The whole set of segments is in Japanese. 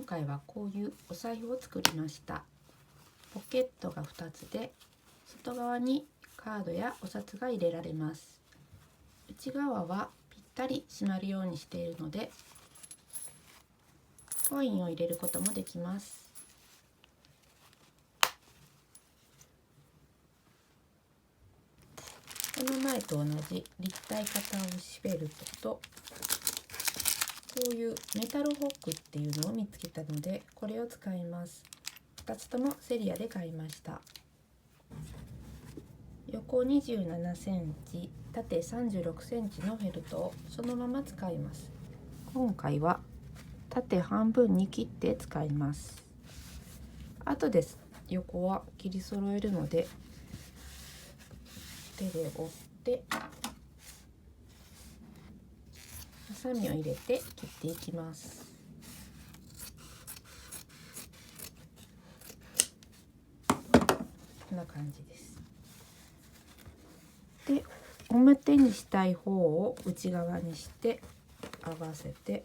回はこういうお財布を作りました。ポケットが2つで、外側にカードやお札が入れられます。内側はぴったり閉まるようにしているので、コインを入れることもできます。この前と同じ立体型をシベルトと、こういうメタルホックっていうのを見つけたので、これを使います。2つともセリアで買いました。横27センチ、縦36センチのフェルトをそのまま使います。今回は縦半分に切って使います。後で横は切り揃えるので、手で折ってハサミを入れて切っていきます。こんな感じです。で、表にしたい方を内側にして合わせて、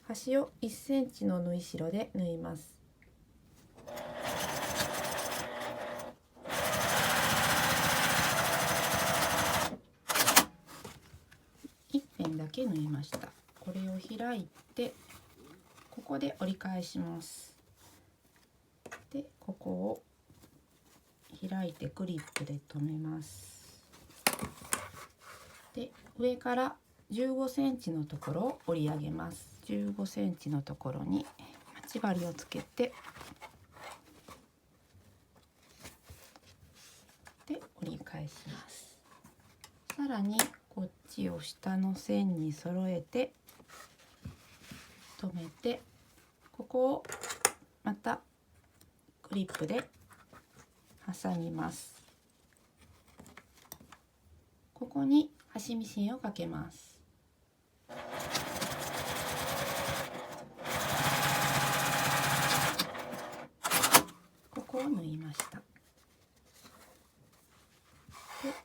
端を1センチの縫い代で縫います。1辺だけ縫いました。これを開いて、ここで折り返します。で、ここを開いてクリップで留めます。で、上から15センチのところを折り上げます。15センチのところに待ち針をつけて、で折り返します。さらにこっちを下の線に揃えて留めて、ここをまたクリップで挟みます。ここに端ミシンをかけます。ここを縫いました。で、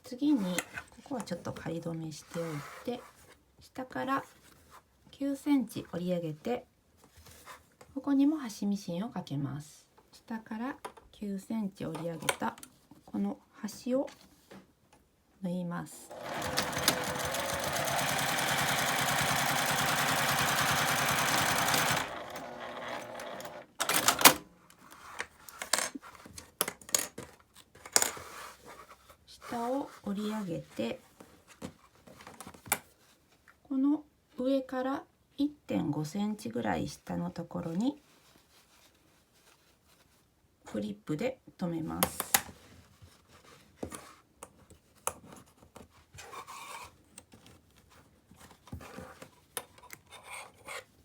次にここはちょっと仮止めしておいて、下から9センチ折り上げて、ここにも端ミシンをかけます。下から9センチ折り上げたこの端を縫います。下を折り上げて、この上から 1.5 センチぐらい下のところにクリップで留めます。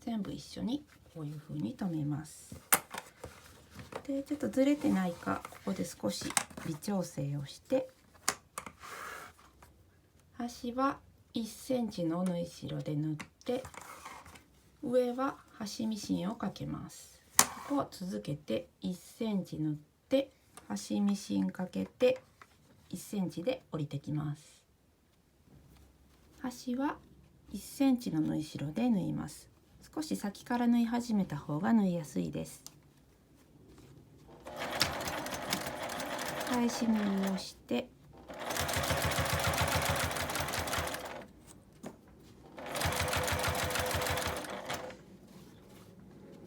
全部一緒にこういう風に留めます。で、ちょっとずれてないか、ここで少し微調整をして、端は1センチの縫い代で縫って、上は端ミシンをかけます。ここを続けて1センチ縫って、端ミシンかけて1センチで折りてきます。端は1センチの縫い代で縫います。少し先から縫い始めた方が縫いやすいです。返し縫いをして、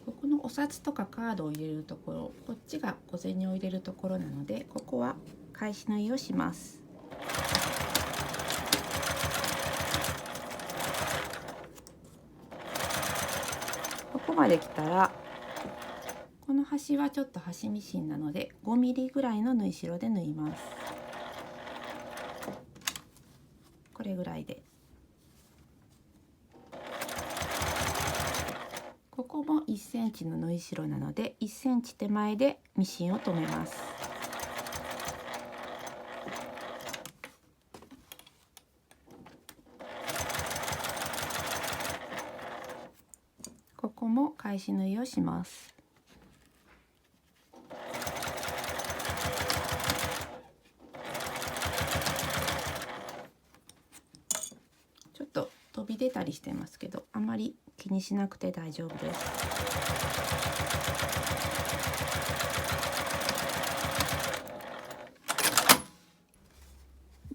ここのお札とかカードを入れるところ、こっちが小銭を入れるところなので、ここは返し縫いをします。ここまで来たら、この端はちょっと端ミシンなので5ミリぐらいの縫い代で縫います。これぐらいで。ここも1センチの縫い代なので1センチ手前でミシンを留めます。ここも返し縫いをします。ちょっと飛び出たりしてますけど、あまり気にしなくて大丈夫です。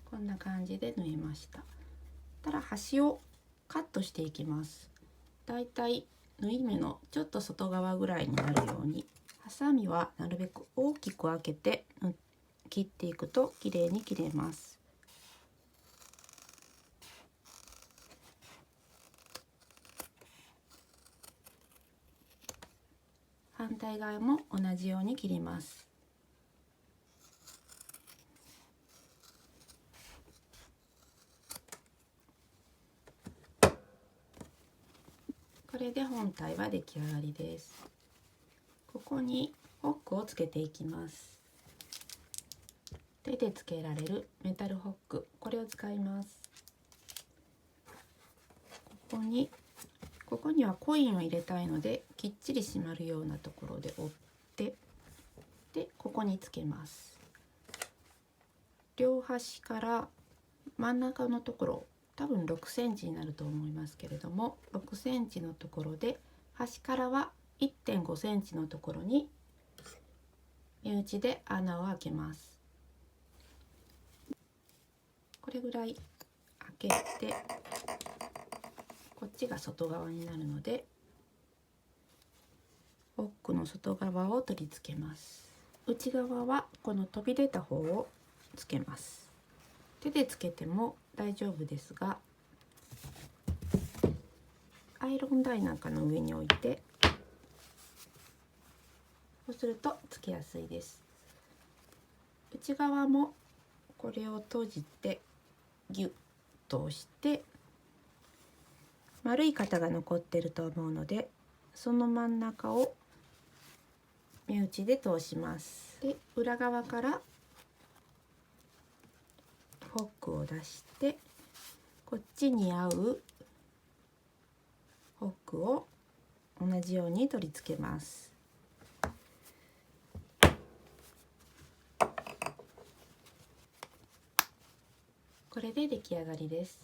こんな感じで縫えました。たら端をカットしていきます。だいたい縫い目のちょっと外側ぐらいになるように、ハサミはなるべく大きく開けて切っていくと綺麗に切れます。反対側も同じように切ります。これで本体は出来上がりです。ここにホックをつけていきます。手でつけられるメタルホック、これを使います。ここにはコインを入れたいので、きっちり締まるようなところで折って、でここにつけます。両端から真ん中のところ、多分6センチになると思いますけれども、6センチのところで、端からは 1.5 センチのところに目打ちで穴を開けます。これぐらい開けて、こっちが外側になるので、ホックの外側を取り付けます。内側はこの飛び出た方をつけます。手でつけても大丈夫ですが、アイロン台なんかの上に置いて、そうするとつけやすいです。内側もこれを閉じてギュッと押して、丸い型が残ってると思うので、その真ん中を目打ちで通します。で、裏側からホックを出して、こっちに合うホックを同じように取り付けます。これで出来上がりです。